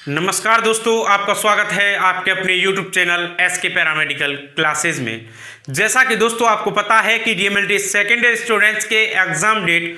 नमस्कार दोस्तों, आपका स्वागत है आपके अपने YouTube channel SK paramedical classes में। जैसा कि दोस्तों आपको पता है कि DMLT सेकेंड ईयर स्टूडेंट्स के एग्ज़ाम डेट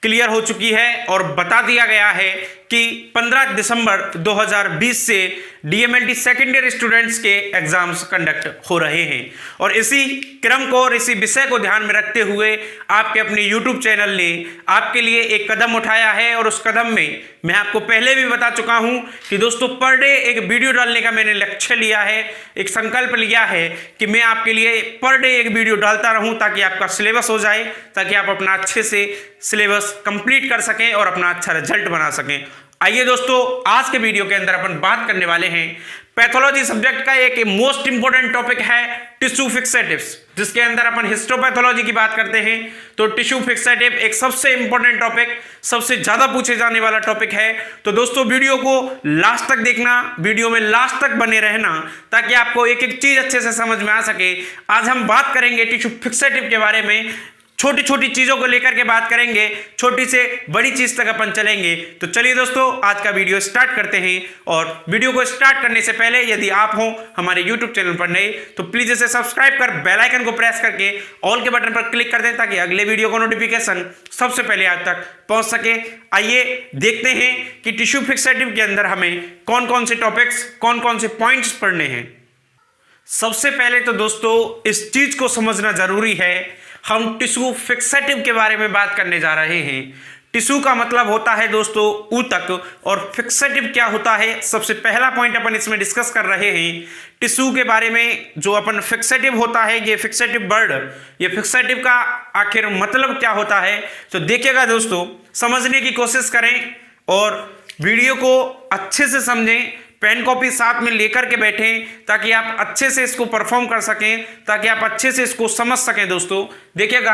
क्लियर हो चुकी है और बता दिया गया है कि 15 दिसंबर 2020 से DMLT सेकेंड ईयर स्टूडेंट्स के एग्जाम्स कंडक्ट हो रहे हैं। और इसी क्रम को और इसी विषय को ध्यान में रखते हुए आपके अपने YouTube चैनल ने आपके लिए एक कदम उठाया है। और उस कदम में मैं आपको पहले भी बता चुका हूं कि दोस्तों पर डे एक वीडियो डालने का मैंने लक्ष्य लिया है, एक संकल्प लिया है कि मैं आपके लिए पर डे एक वीडियो डालता रहूं ताकि आपका सिलेबस हो जाए, ताकि आप अपना अच्छे से सिलेबस कंप्लीट कर सकें और अपना अच्छा रिजल्ट बना सकें। आइए दोस्तों, आज के वीडियो के अंदर अपन बात करने वाले हैं पैथोलॉजी सब्जेक्ट का एक मोस्ट इंपोर्टेंट टॉपिक है टिश्यू फिक्सेटिव्स, जिसके अंदर अपन हिस्टोपैथोलॉजी की बात करते हैं। तो टिश्यू फिक्सेटिव एक सबसे इंपॉर्टेंट टॉपिक, सबसे ज्यादा पूछे जाने वाला टॉपिक है। तो दोस्तों वीडियो को लास्ट तक देखना, वीडियो में लास्ट तक बने रहना ताकि आपको एक एक चीज अच्छे से समझ में आ सके। आज हम बात करेंगे टिश्यू फिक्सेटिव के बारे में, छोटी छोटी चीजों को लेकर के बात करेंगे, छोटी से बड़ी चीज तक अपन चलेंगे। तो चलिए दोस्तों, आज का वीडियो स्टार्ट करते हैं। और वीडियो को स्टार्ट करने से पहले यदि आप हो हमारे YouTube चैनल पर नए तो प्लीज इसे सब्सक्राइब कर बेल आइकन को प्रेस करके ऑल के बटन पर क्लिक कर दें ताकि अगले वीडियो का नोटिफिकेशन सबसे पहले आप तक पहुंच सके। आइए देखते हैं कि टिश्यू फिक्सेटिव के अंदर हमें कौन कौन से टॉपिक्स, कौन कौन से पॉइंट्स पढ़ने हैं। सबसे पहले तो दोस्तों इस चीज को समझना जरूरी है, हम टिश्यू फिक्सेटिव के बारे में बात करने जा रहे हैं। टिश्यू का मतलब होता है दोस्तों ऊतक, और फिक्सेटिव क्या होता है, सबसे पहला पॉइंट अपन इसमें डिस्कस कर रहे हैं। टिश्यू के बारे में जो अपन फिक्सेटिव होता है, ये फिक्सेटिव वर्ड, ये फिक्सेटिव का आखिर मतलब क्या होता है, तो देखिएगा दोस्तों, समझने की कोशिश करें और वीडियो को अच्छे से समझें, पेन कॉपी साथ में लेकर के बैठें ताकि आप अच्छे से इसको परफॉर्म कर सकें, ताकि आप अच्छे से इसको समझ सकें। दोस्तों देखिएगा,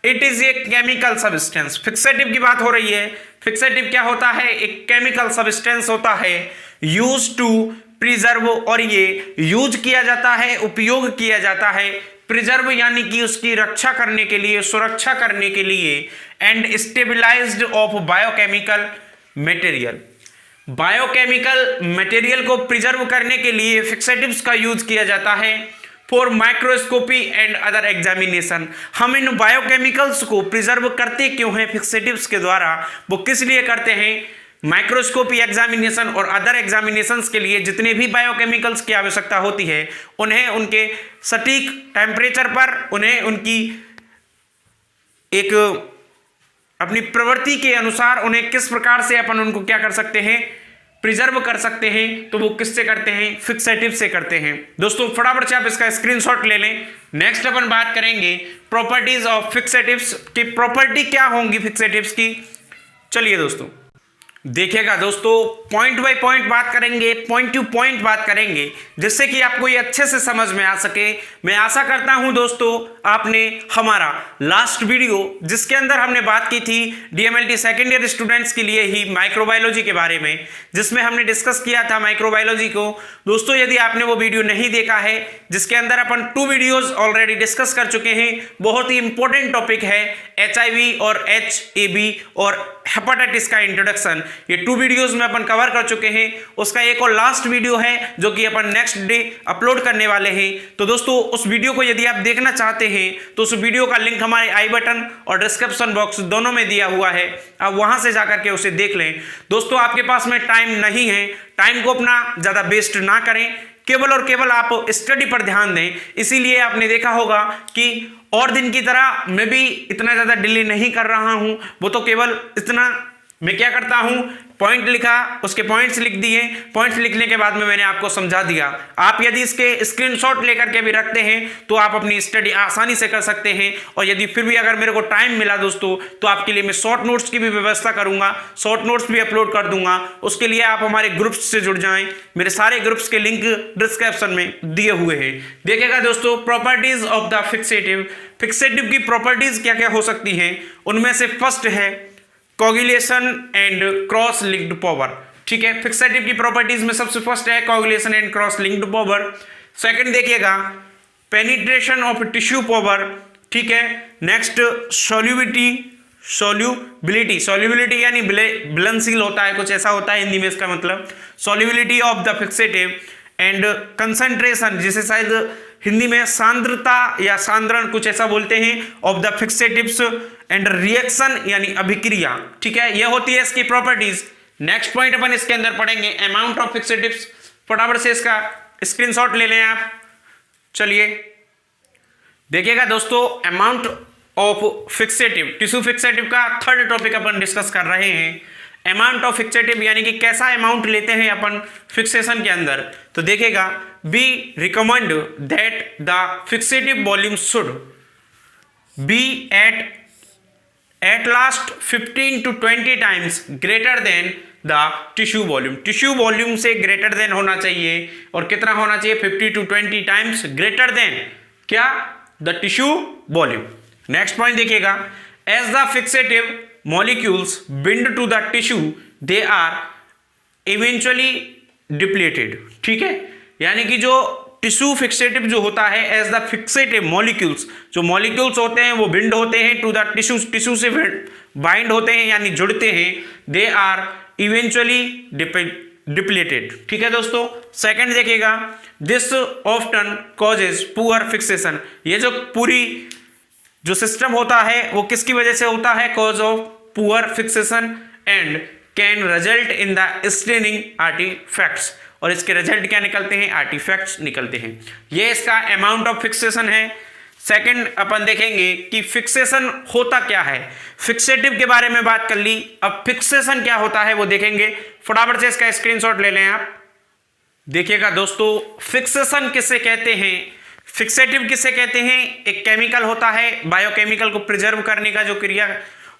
it is a chemical substance. Fixative की बात हो रही है। फिक्सेटिव क्या होता है, एक केमिकल सब्सटेंस होता है यूज टू प्रिजर्व, और ये यूज किया जाता है, उपयोग किया जाता है प्रिजर्व यानी कि उसकी रक्षा करने के लिए, सुरक्षा करने के लिए, and stabilised of biochemical material. Biochemical material को प्रिजर्व करने के लिए फिक्सेटिव्स का यूज किया जाता है for microscopy and other examination. हम इन बायोकेमिकल्स को प्रिजर्व करते क्यों हैं फिक्सेटिव्स के द्वारा, वो किस लिए करते हैं, माइक्रोस्कोपी एग्जामिनेशन और अदर एग्जामिनेशंस के लिए जितने भी बायोकेमिकल्स की आवश्यकता होती है उन्हें उनके सटीक टेम्परेचर पर, उन्हें उनकी एक अपनी प्रवृत्ति के अनुसार उन्हें किस प्रकार से अपन उनको क्या कर सकते हैं, प्रिजर्व कर सकते हैं। तो वो किससे करते हैं, फिक्सेटिव से करते हैं। दोस्तों फटाफट से आप इसका स्क्रीनशॉट ले लें। नेक्स्ट अपन बात करेंगे प्रॉपर्टीज ऑफ फिक्सेटिव्स की, प्रॉपर्टी क्या होंगी फिक्सेटिव्स की। चलिए दोस्तों देखिएगा दोस्तों, पॉइंट बाय पॉइंट बात करेंगे, पॉइंट टू पॉइंट बात करेंगे, जिससे कि आपको ये अच्छे से समझ में आ सके। मैं आशा करता हूं दोस्तों आपने हमारा लास्ट वीडियो जिसके अंदर हमने बात की थी DMLT सेकेंड ईयर स्टूडेंट्स के लिए ही माइक्रोबायोलॉजी के बारे में, जिसमें हमने डिस्कस किया था माइक्रोबायोलॉजी को। दोस्तों यदि आपने वो वीडियो नहीं देखा है, जिसके अंदर अपन 2 वीडियोज ऑलरेडी डिस्कस कर चुके हैं, बहुत ही इंपॉर्टेंट टॉपिक है HIV और HAB और हेपेटाइटिस का इंट्रोडक्शन, ये 2 वीडियोस में अपन कवर कर चुके हैं। उसका एक और लास्ट वीडियो है जो कि अपन नेक्स्ट डे अपलोड करने वाले हैं। तो दोस्तों उस वीडियो को यदि आप देखना चाहते हैं तो उस वीडियो का लिंक हमारे आई बटन और डिस्क्रिप्शन बॉक्स दोनों में दिया हुआ है, आप वहां से जाकर के उसे देख लें। दोस्तों आपके पास में टाइम नहीं है, टाइम को अपना ज्यादा वेस्ट ना करें, केवल और केवल आप स्टडी पर ध्यान दें। इसीलिए आपने देखा होगा कि और दिन की तरह मैं भी इतना ज़्यादा डिले नहीं कर रहा हूं, वो तो केवल इतना मैं क्या करता हूं, पॉइंट लिखा, उसके पॉइंट्स लिख दिए, पॉइंट्स लिखने के बाद में मैंने आपको समझा दिया। आप यदि इसके स्क्रीनशॉट लेकर के भी रखते हैं तो आप अपनी स्टडी आसानी से कर सकते हैं। और यदि फिर भी अगर मेरे को टाइम मिला दोस्तों तो आपके लिए मैं शॉर्ट नोट्स की भी व्यवस्था करूंगा, शॉर्ट नोट्स भी अपलोड कर दूंगा। उसके लिए आप हमारे ग्रुप्स से जुड़ जाएं, मेरे सारे ग्रुप्स के लिंक डिस्क्रिप्शन में दिए हुए हैं। देखिएगा दोस्तों, properties of the fixative, fixative की प्रॉपर्टीज क्या क्या हो सकती हैं, उनमें से फर्स्ट है coagulation and cross linked power. ठीक है, फिक्सेटिव की प्रॉपर्टीज में सबसे फर्स्ट है coagulation and cross linked power. Second देखिएगा पेनिट्रेशन ऑफ टिश्यू पावर। ठीक है, नेक्स्ट सॉल्युबिलिटी सॉल्युबिलिटी यानी बिलनशील होता है, कुछ ऐसा होता है हिंदी में इसका मतलब। Solubility of the fixative and concentration, जिसे शायद हिंदी में सांद्रता या सांद्रण कुछ ऐसा बोलते हैं, of the fixatives and reaction यानी अभिक्रिया। ठीक है, यह होती है इसकी प्रॉपर्टीज। नेक्स्ट पॉइंट अपन इसके अंदर पढ़ेंगे अमाउंट ऑफ फिक्सेटिव्स। फटाफट से इसका स्क्रीनशॉट ले लें आप। चलिए देखिएगा दोस्तों, amount of fixative, tissue fixative का थर्ड टॉपिक अपन डिस्कस कर रहे हैं। अमाउंट ऑफ फिक्सेटिव यानी कि कैसा अमाउंट लेते हैं अपन फिक्सेशन के अंदर। तो देखिएगा, we recommend that the fixative volume should be at last 15 to 20 times greater than the tissue volume. Tissue volume से ग्रेटर देन होना चाहिए, और कितना होना चाहिए? 50 to 20 टाइम्स ग्रेटर देन क्या? The tissue volume. Next point देखिएगा, as the fixative molecules bind to the tissue they are eventually depleted। ठीक है, यानी कि जो टिश्यू फिक्सेटिव जो होता है, एज द फिक्सेटिव मॉलिक्यूल्स, जो मॉलिक्यूल्स होते हैं वो बिंड होते हैं टू द टिश्यू, टिश्यू से बाइंड होते हैं यानी जुड़ते हैं, दे आर इवेंचुअली डिप्लेटेड। ठीक है दोस्तों। सेकंड देखिएगा, this often causes poor fixation. ये जो पूरी जो सिस्टम होता है वो किसकी वजह से होता है? Cause of poor fixation and can result in the staining artifacts. और इसके रिजल्ट क्या निकलते हैं? आर्टिफैक्ट्स निकलते हैं। ये इसका अमाउंट ऑफ फिक्सेशन है। सेकंड अपन देखेंगे कि फिक्सेशन होता क्या है। फिक्सेटिव के बारे में बात कर ली, अब फिक्सेशन क्या होता है वो देखेंगे। फटाफट से इसका स्क्रीनशॉट ले लें आप। देखिएगा दोस्तों, फिक्सेशन किसे कहते हैं, फिक्सेटिव किसे कहते हैं? एक केमिकल होता है, बायोकेमिकल को प्रिजर्व करने का जो क्रिया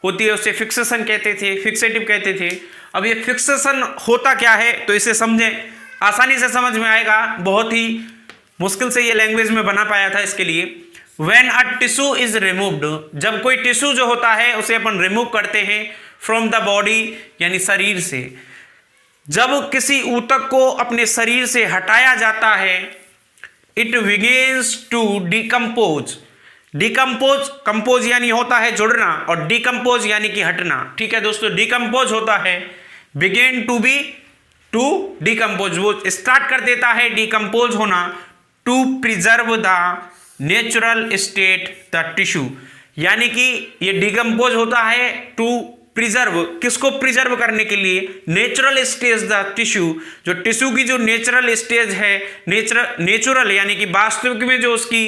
होती है उसे फिक्सेशन कहते थे, फिक्सेटिव कहते थे। अब ये फिक्सेशन होता क्या है तो इसे समझें, आसानी से समझ में आएगा। बहुत ही मुश्किल से ये लैंग्वेज में बना पाया था इसके लिए। When a tissue is removed, जब कोई टिश्यू जो होता है उसे अपन रिमूव करते हैं फ्रॉम द बॉडी यानी शरीर से। जब किसी ऊतक को अपने शरीर से हटाया जाता है, it begins to decompose. Decompose, compose यानी होता है जुड़ना, और डिकम्पोज यानी कि हटना। ठीक है दोस्तों, डिकम्पोज होता है, begin to be to decompose, वो स्टार्ट कर देता है डिकम्पोज होना, to preserve the natural state the tissue. यानी कि ये डिकम्पोज होता है टू प्रिजर्व, किसको प्रिजर्व करने के लिए? नेचुरल स्टेज द टिश्यू, जो टिश्यू की जो नेचुरल स्टेज है, नेचुरल यानी कि वास्तविक में जो उसकी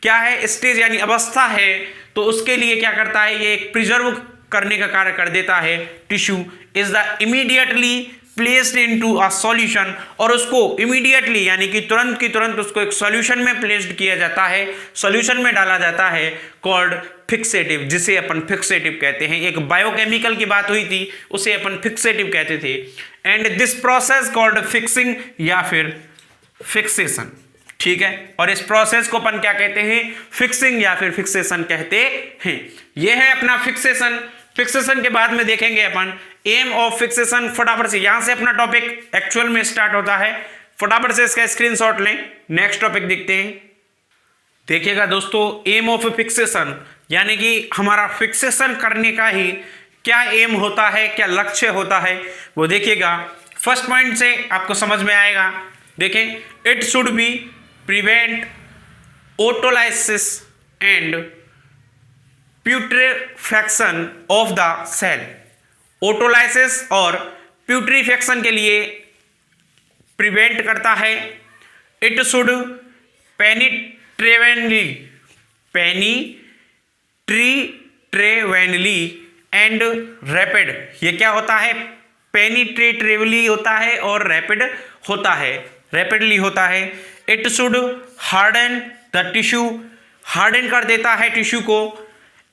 क्या है स्टेज यानी अवस्था है, तो उसके लिए क्या करता है? ये एक प्रिजर्व करने का कार्य कर देता है। Tissue is the immediately placed into a solution, और उसको इमीडिएटली यानी कि तुरंत की तुरंत उसको एक सॉल्यूशन में प्लेस्ड किया जाता है, सॉल्यूशन में डाला जाता है, कॉल्ड फिक्सेटिव, जिसे अपन फिक्सेटिव कहते हैं। एक बायोकेमिकल की बात हुई थी, उसे अपन फिक्सेटिव कहते थे। And this process called fixing या फिर फिक्सेशन। ठीक है, और इस प्रोसेस को अपन क्या कहते हैं? फिक्सिंग या फिर फिक्सेशन कहते हैं। यह है अपना फिक्सेशन। फिक्सेशन के बाद में देखेंगे अपन एम ऑफ फिक्सेशन। फटाफट से यहां से अपना टॉपिक एक्चुअल में स्टार्ट होता है। फटाफट से इसका स्क्रीनशॉट लें, नेक्स्ट टॉपिक देखते हैं। देखिएगा दोस्तों, एम ऑफ फिक्सेशन यानी कि हमारा फिक्सेशन करने का ही क्या एम होता है, क्या लक्ष्य होता है वो देखिएगा। फर्स्ट पॉइंट से आपको समझ में आएगा। देखें, it should be prevent autolysis and putrefaction of the cell. Autolysis और प्यूट्रीफैक्शन के लिए प्रिवेंट करता है। It should penetrate evenly and rapid. ये क्या होता है? पेनिट्रेटिवली होता है और रैपिड होता है, रैपिडली होता है। It should harden the tissue, harden कर देता है टिश्यू को।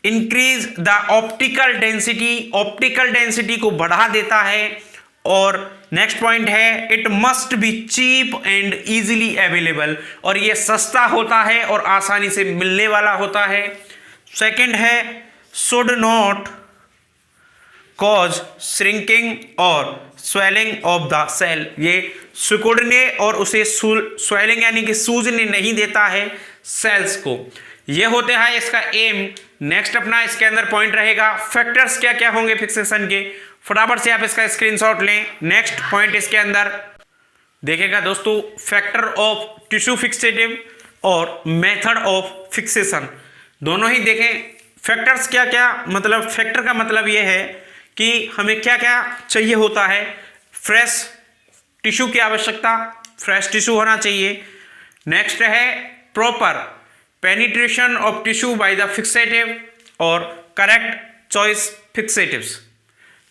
Increase the optical density, optical density को बढ़ा देता है। और नेक्स्ट पॉइंट है, it must be cheap and easily available, और ये सस्ता होता है और आसानी से मिलने वाला होता है। सेकंड है, शुड नॉट कॉज श्रिंकिंग और स्वेलिंग ऑफ द सेल। ये सिकुड़ने और उसे स्वेलिंग यानी कि सूजने नहीं देता है सेल्स को। ये होते हैं इसका एम। नेक्स्ट अपना इसके अंदर पॉइंट रहेगा फैक्टर्स क्या क्या होंगे फिक्सेशन के, फटाफट से आप इसका स्क्रीनशॉट लें। नेक्स्ट पॉइंट इसके अंदर देखिएगा दोस्तों, फैक्टर ऑफ टिश्यू फिक्सेटिव और मेथड ऑफ फिक्सेशन दोनों ही देखें। फैक्टर्स क्या क्या, मतलब फैक्टर का मतलब ये है कि हमें क्या क्या चाहिए होता है। फ्रेश टिश्यू की आवश्यकता, फ्रेश टिश्यू होना चाहिए। नेक्स्ट है proper penetration of tissue by the fixative और करेक्ट चॉइस फिक्सेटिव्स।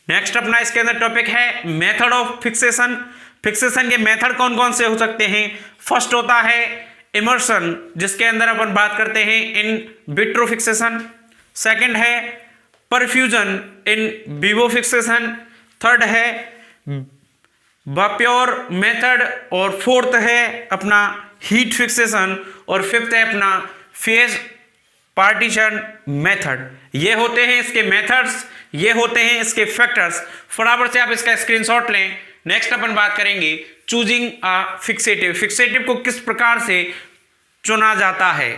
नेक्स्ट अपना इसके अंदर टॉपिक है मेथड ऑफ फिक्सेशन। फिक्सेशन के मेथड कौन कौन से हो सकते हैं। फर्स्ट होता है इमर्शन, जिसके अंदर अपन बात करते हैं इन विट्रो फिक्सेशन। सेकंड है perfusion in vivo fixation. Third है वाप्योर मेथड और फोर्थ है अपना हीट फिक्सेशन और फिफ्थ है अपना फेज पार्टीशन मेथड। ये होते हैं इसके मेथड्स, ये होते हैं इसके फैक्टर्स। फटाफट से आप इसका स्क्रीनशॉट लें। नेक्स्ट अपन बात करेंगे चूजिंग अ फिक्सेटिव। फिक्सेटिव को किस प्रकार से चुना जाता है।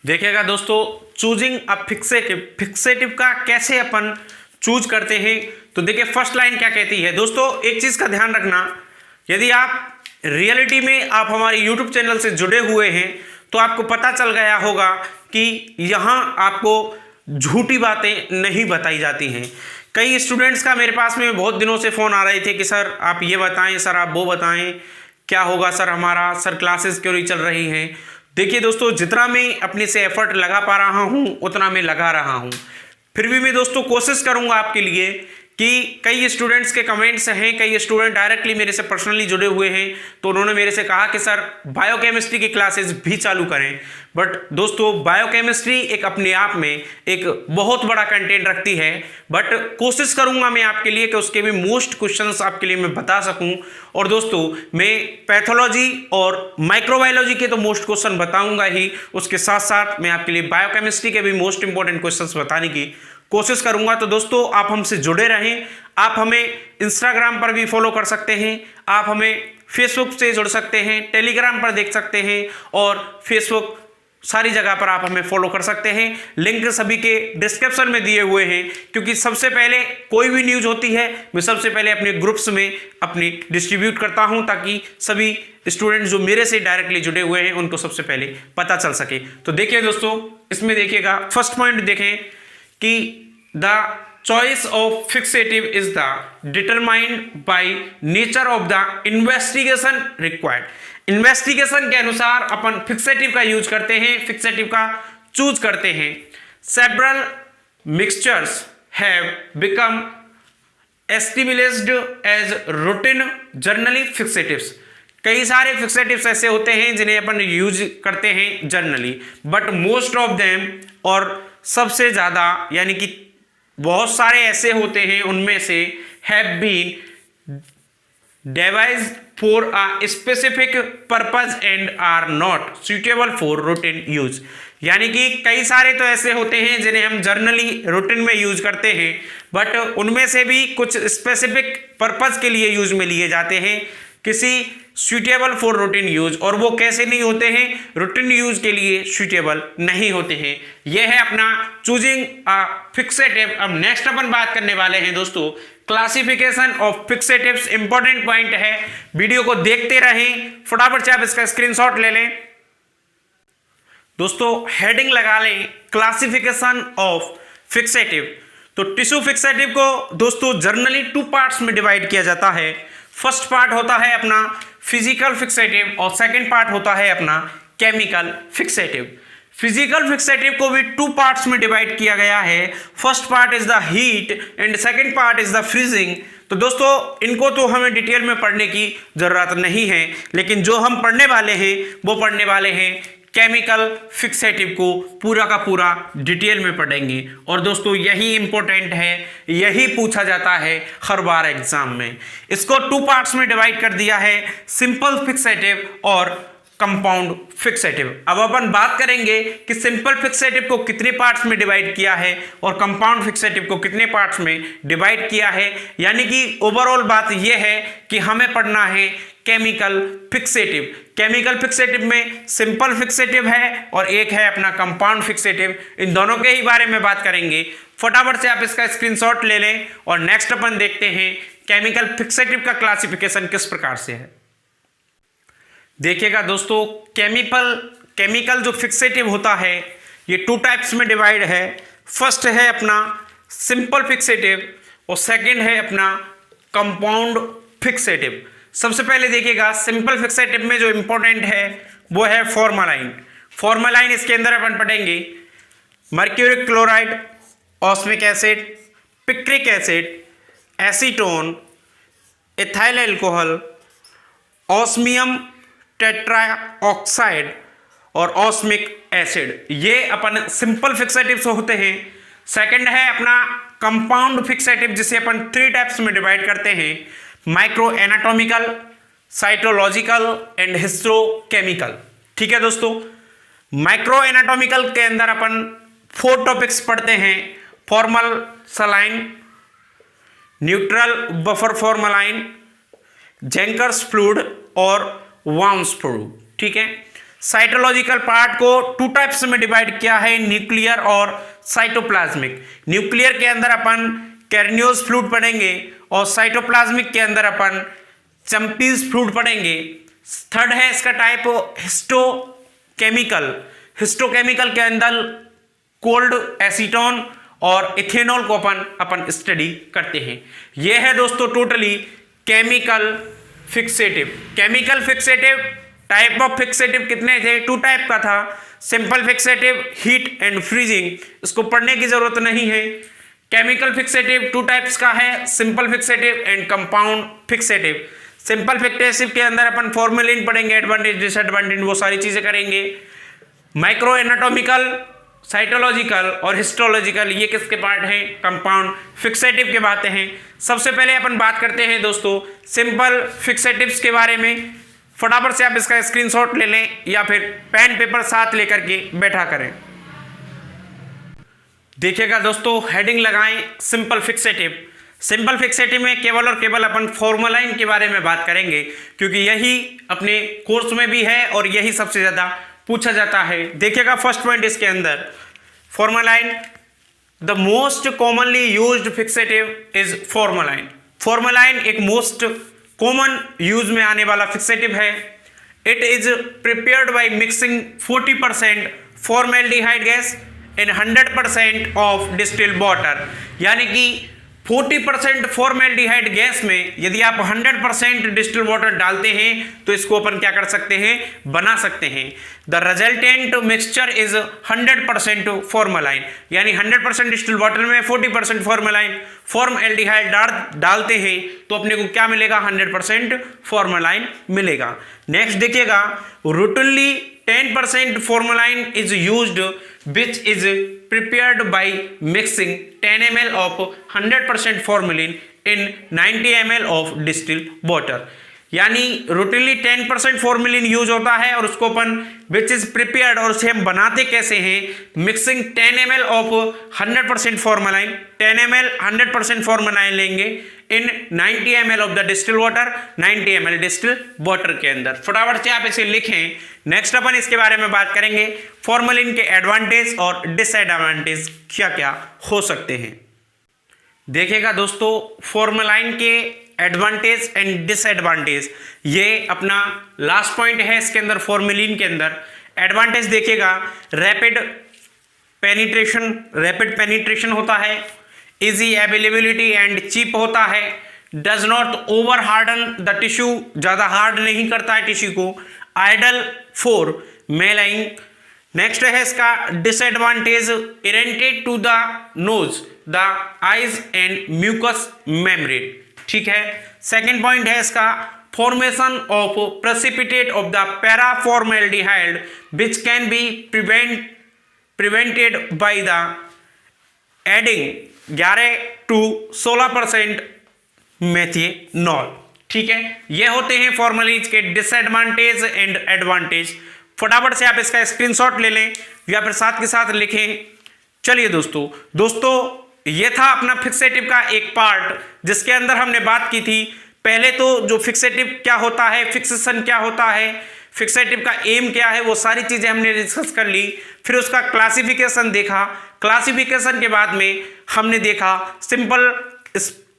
देखिएगा दोस्तों, चूजिंग अ फिक्सेटिव, फिक्सेटिव का कैसे अपन चूज करते हैं। तो देखिए फर्स्ट लाइन क्या कहती है। दोस्तों एक चीज का ध्यान रखना, यदि आप रियलिटी में आप हमारे यूट्यूब चैनल से जुड़े हुए हैं तो आपको पता चल गया होगा कि यहाँ आपको झूठी बातें नहीं बताई जाती हैं। कई स्टूडेंट्स का मेरे पास में बहुत दिनों से फ़ोन आ रहे थे कि सर आप ये बताएं, सर आप वो बताएं, क्या होगा सर हमारा, सर क्लासेस क्यों नहीं चल रही हैं। देखिए दोस्तों, जितना मैं अपने से एफर्ट लगा पा रहा हूँ उतना मैं लगा रहा हूँ। फिर भी मैं दोस्तों कोशिश करूँगा आपके लिए कि कई स्टूडेंट्स के कमेंट्स हैं, कई स्टूडेंट डायरेक्टली मेरे से पर्सनली जुड़े हुए हैं, तो उन्होंने मेरे से कहा कि सर बायोकेमिस्ट्री की क्लासेस भी चालू करें। बट दोस्तों बायोकेमिस्ट्री एक अपने आप में एक बहुत बड़ा कंटेंट रखती है, बट कोशिश करूंगा मैं आपके लिए कि उसके भी मोस्ट क्वेश्चंस आपके लिए मैं बता सकूं। और दोस्तों मैं पैथोलॉजी और माइक्रोबायोलॉजी के तो मोस्ट क्वेश्चन बताऊंगा ही, उसके साथ साथ मैं आपके लिए बायोकेमिस्ट्री के भी मोस्ट इंपॉर्टेंट क्वेश्चंस बताने की कोशिश करूंगा। तो दोस्तों आप हमसे जुड़े रहें। आप हमें इंस्टाग्राम पर भी फॉलो कर सकते हैं, आप हमें फेसबुक से जुड़ सकते हैं, टेलीग्राम पर देख सकते हैं और फेसबुक सारी जगह पर आप हमें फॉलो कर सकते हैं। लिंक सभी के डिस्क्रिप्शन में दिए हुए हैं, क्योंकि सबसे पहले कोई भी न्यूज़ होती है मैं सबसे पहले अपने ग्रुप्स में अपनी डिस्ट्रीब्यूट करता हूं, ताकि सभी स्टूडेंट जो मेरे से डायरेक्टली जुड़े हुए हैं उनको सबसे पहले पता चल सके। तो देखिए दोस्तों, इसमें देखिएगा फर्स्ट पॉइंट देखें कि the choice of fixative is the determined by nature of the investigation required. Investigation के अनुसार अपन फिक्सेटिव का यूज करते हैं, फिक्सेटिव का चूज करते हैं। Several mixtures have become established as routine generally fixatives. कई सारे फिक्सेटिव्स ऐसे होते हैं जिन्हें अपन यूज करते हैं generally, but most of them, और सबसे ज़्यादा यानी कि बहुत सारे ऐसे होते हैं उनमें से have been devised for a specific purpose and are not suitable for routine use। यानी कि कई सारे तो ऐसे होते हैं जिन्हें हम जर्नली रूटीन में यूज करते हैं, बट उनमें से भी कुछ स्पेसिफिक पर्पस के लिए यूज में लिए जाते हैं, किसी सुटेबल फॉर रूटीन यूज। और वो कैसे नहीं होते हैं, रूटीन यूज के लिए सुटेबल नहीं होते हैं। यह है अपना चूजिंग अ फिक्सेटिव। अब नेक्स्ट अपन बात करने वाले हैं दोस्तों classification of fixatives. Important point है, वीडियो को देखते रहें, फटाफट से आप इसका स्क्रीनशॉट ले लें। दोस्तों हेडिंग लगा लें क्लासिफिकेशन ऑफ फिक्सेटिव। तो टिश्यू फिक्सेटिव को दोस्तों जर्नली 2 पार्ट्स में डिवाइड किया जाता है। फर्स्ट पार्ट होता है अपना फिजिकल फिक्सेटिव और सेकंड पार्ट होता है अपना केमिकल फिक्सेटिव। फिजिकल फिक्सेटिव को भी 2 पार्ट्स में डिवाइड किया गया है। First part is the heat and second part is the freezing. तो दोस्तों इनको तो हमें डिटेल में पढ़ने की जरूरत नहीं है, लेकिन जो हम पढ़ने वाले हैं वो पढ़ने वाले हैं केमिकल फिक्सेटिव को पूरा का पूरा डिटेल में पढ़ेंगे। और दोस्तों यही इंपॉर्टेंट है, यही पूछा जाता है हर बार एग्जाम में। इसको 2 पार्ट्स में डिवाइड कर दिया है, सिंपल फिक्सेटिव और कंपाउंड फिक्सेटिव। अब अपन बात करेंगे कि सिंपल फिक्सेटिव को कितने पार्ट्स में डिवाइड किया है और कंपाउंड फिक्सेटिव को कितने पार्ट्स में डिवाइड किया है। यानी कि ओवरऑल बात यह है कि हमें पढ़ना है केमिकल फिक्सेटिव। केमिकल फिक्सेटिव में सिंपल फिक्सेटिव है और एक है अपना कंपाउंड फिक्सेटिव। इन दोनों के ही बारे में बात करेंगे। फटाफट से आप इसका स्क्रीनशॉट ले लें और नेक्स्ट अपन देखते हैं केमिकल फिक्सेटिव का क्लासिफिकेशन किस प्रकार से है। देखिएगा दोस्तों, केमिकल जो फिक्सेटिव होता है ये 2 टाइप्स में डिवाइड है। फर्स्ट है अपना सिंपल फिक्सेटिव और सेकंड है अपना कंपाउंड फिक्सेटिव। सबसे पहले देखिएगा सिंपल फिक्सेटिव में जो इंपॉर्टेंट है वो है फॉर्मलाइन। फॉर्मलाइन इसके अंदर अपन पढ़ेंगे mercuric chloride, osmic acid, picric acid, acetone, ethyl alcohol, osmium tetroxide और ऑस्मिक एसिड, ये अपन सिंपल फिक्सेटिव्स होते हैं। सेकंड है अपना कंपाउंड फिक्सेटिव जिसे अपन 3 टाइप्स में डिवाइड करते हैं, micro anatomical, cytological and histochemical. ठीक है दोस्तों, माइक्रो एनाटॉमिकल के अंदर अपन 4 टॉपिक्स पढ़ते हैं, formal saline, neutral buffer formalin, Zenker's fluid और वाउंस फ्लूइड। ठीक है, साइटोलॉजिकल पार्ट को 2 टाइप्स में डिवाइड किया है, न्यूक्लियर और साइटोप्लाज्मिक। न्यूक्लियर के अंदर अपन कैर्नियोस फ्लूइड पढ़ेंगे और साइटोप्लाज्मिक के अंदर अपन चम्पीज फ्लूइड पढ़ेंगे। थर्ड है इसका टाइप हिस्टोकेमिकल। हिस्टोकेमिकल के अंदर कोल्ड एसीटोन और इथेनॉल को अपन स्टडी करते हैं। यह है दोस्तों totally chemical fixative. Chemical fixative type of fixative कितने थे? 2 टाइप का था, simple fixative, heat and freezing. इसको पढ़ने की जरूरत नहीं है। केमिकल फिक्सेटिव 2 टाइप्स का है, simple fixative and compound fixative. Simple fixative के अंदर अपन फॉर्मेलिन पढ़ेंगे, एडवांटेज डिसएडवांटेज वो सारी चीजें करेंगे। माइक्रो एनाटॉमिकल, साइटोलॉजिकल और हिस्टोलॉजिकल ये किसके पार्ट हैं? कंपाउंड फिक्सेटिव के बातें हैं। सबसे पहले अपन बात करते हैं दोस्तों सिंपल फिक्सेटिव्स के बारे में। फटाफट से आप इसका स्क्रीनशॉट ले लें या फिर पेन पेपर साथ लेकर के बैठा करें। देखिएगा दोस्तों, हेडिंग लगाएं सिंपल फिक्सेटिव। सिंपल फिक्सेटिव में केवल और केवल अपन फॉर्मलाइन के बारे में बात करेंगे क्योंकि यही अपने कोर्स में भी है और यही सबसे ज़्यादा पूछा जाता है। देखिएगा फर्स्ट पॉइंट इसके अंदर formalin, the most commonly used fixative is formalin. Formalin एक मोस्ट कॉमन यूज में आने वाला फिक्सेटिव है। It is prepared by mixing 40% formaldehyde gas in 100% of distilled water. यानी कि 40% फॉर्मेल्डिहाइड गैस में यदि आप 100% डिस्टिल्ड वाटर डालते हैं तो इसको अपन क्या कर सकते हैं? बना सकते हैं। The resultant mixture is 100% फॉर्मलाइन। यानी 100% डिस्टिल्ड वाटर में 40% फॉर्मलाइन, फॉर्मएल्डिहाइड डालते हैं तो अपने को क्या मिलेगा? 100% फॉर्मलाइन मिलेगा। नेक्स्ट देखिएगा, routinely 10% formalin is used which is prepared by mixing 10 ml of 100% formalin in 90 ml of distilled water। यानी रूटीनली 10% फॉर्मेलिन यूज होता है और उसको अपन विच इज प्रिपेयर्ड और उसे हम बनाते कैसे हैं? मिक्सिंग 10 ml ऑफ 100% फॉर्मेलाइन, 10 ml 100% फॉर्मेलाइन लेंगे इन 90 ml of the distil water, 90 ml distil water के अंदर। फटाफट से आप इसे लिखें। नेक्स्ट अपन इसके बारे में बात करेंगे फॉर्मेलिन के एडवांटेज और डिसएडवांटेज क्या क्या हो सकते हैं। देखिएगा दोस्तों, फॉर्मेलाइन के एडवांटेज एंड डिसएडवांटेज, ये अपना लास्ट पॉइंट है इसके अंदर फॉर्मेलिन के अंदर। एडवांटेज देखिएगा, रैपिड पेनिट्रेशन होता है, इजी अवेलेबिलिटी एंड चीप होता है, does not over harden the tissue, ज़्यादा हार्ड नहीं करता है टिश्यू को, आइडल फॉर मेलाइंग। नेक्स्ट है इसका disadvantage, irritant to the nose, the eyes and mucus membrane. ठीक है। सेकेंड पॉइंट है इसका formation of precipitate of the paraformaldehyde which can be prevented by the adding 11 to 16% methanol. ठीक है, ये होते हैं फॉर्मेलिन के डिसएडवांटेज एंड एडवांटेज। फटाफट से आप इसका स्क्रीनशॉट ले लें या फिर साथ के साथ लिखें। चलिए दोस्तों ये था अपना फिक्सेटिव का एक पार्ट जिसके अंदर हमने बात की थी पहले तो जो फिक्सेटिव क्या होता है, फिक्सेशन क्या होता है, फिक्सेटिव का एम क्या है, वो सारी चीज़ें हमने डिस्कस कर ली। फिर उसका क्लासिफिकेशन देखा। क्लासिफिकेशन के बाद में हमने देखा सिंपल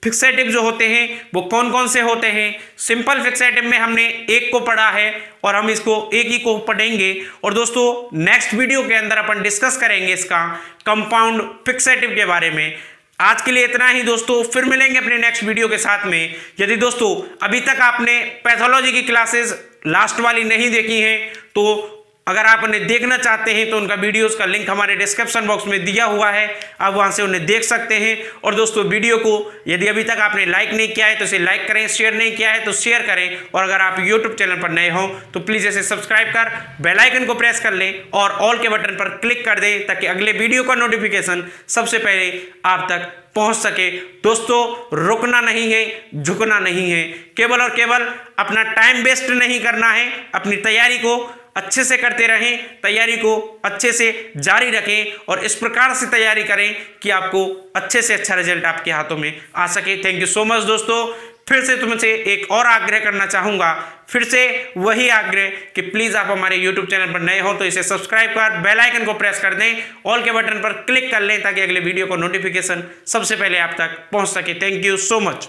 फिक्सेटिव जो होते हैं वो कौन कौन से होते हैं। सिंपल फिक्सेटिव में हमने एक को पढ़ा है और हम इसको एक ही को पढ़ेंगे। और दोस्तों नेक्स्ट वीडियो के अंदर अपन डिस्कस करेंगे इसका कंपाउंड फिक्सेटिव के बारे में। आज के लिए इतना ही दोस्तों, फिर मिलेंगे अपने नेक्स्ट वीडियो के साथ में। यदि दोस्तों अभी तक आपने पैथोलॉजी की क्लासेस लास्ट वाली नहीं देखी हैं तो अगर आप उन्हें देखना चाहते हैं तो उनका वीडियोस का लिंक हमारे डिस्क्रिप्शन बॉक्स में दिया हुआ है, आप वहां से उन्हें देख सकते हैं। और दोस्तों वीडियो को यदि अभी तक आपने लाइक नहीं किया है तो इसे लाइक करें, शेयर नहीं किया है तो शेयर करें। और अगर आप यूट्यूब चैनल पर नए हो तो प्लीज़ इसे सब्सक्राइब कर बेल आइकन को प्रेस कर लें और ऑल के बटन पर क्लिक कर दें ताकि अगले वीडियो का नोटिफिकेशन सबसे पहले आप तक पहुंच सके। दोस्तों रुकना नहीं है, झुकना नहीं है, केवल और केवल अपना टाइम वेस्ट नहीं करना है, अपनी तैयारी को अच्छे से करते रहें, तैयारी को अच्छे से जारी रखें और इस प्रकार से तैयारी करें कि आपको अच्छे से अच्छा रिजल्ट आपके हाथों में आ सके। थैंक यू सो मच दोस्तों। फिर से तुमसे एक और आग्रह करना चाहूँगा, फिर से वही आग्रह कि प्लीज़ आप हमारे YouTube चैनल पर नए हो तो इसे सब्सक्राइब कर बेल आइकन को प्रेस कर दें, ऑल के बटन पर क्लिक कर लें ताकि अगले वीडियो को नोटिफिकेशन सबसे पहले आप तक पहुँच सके। Thank you so much.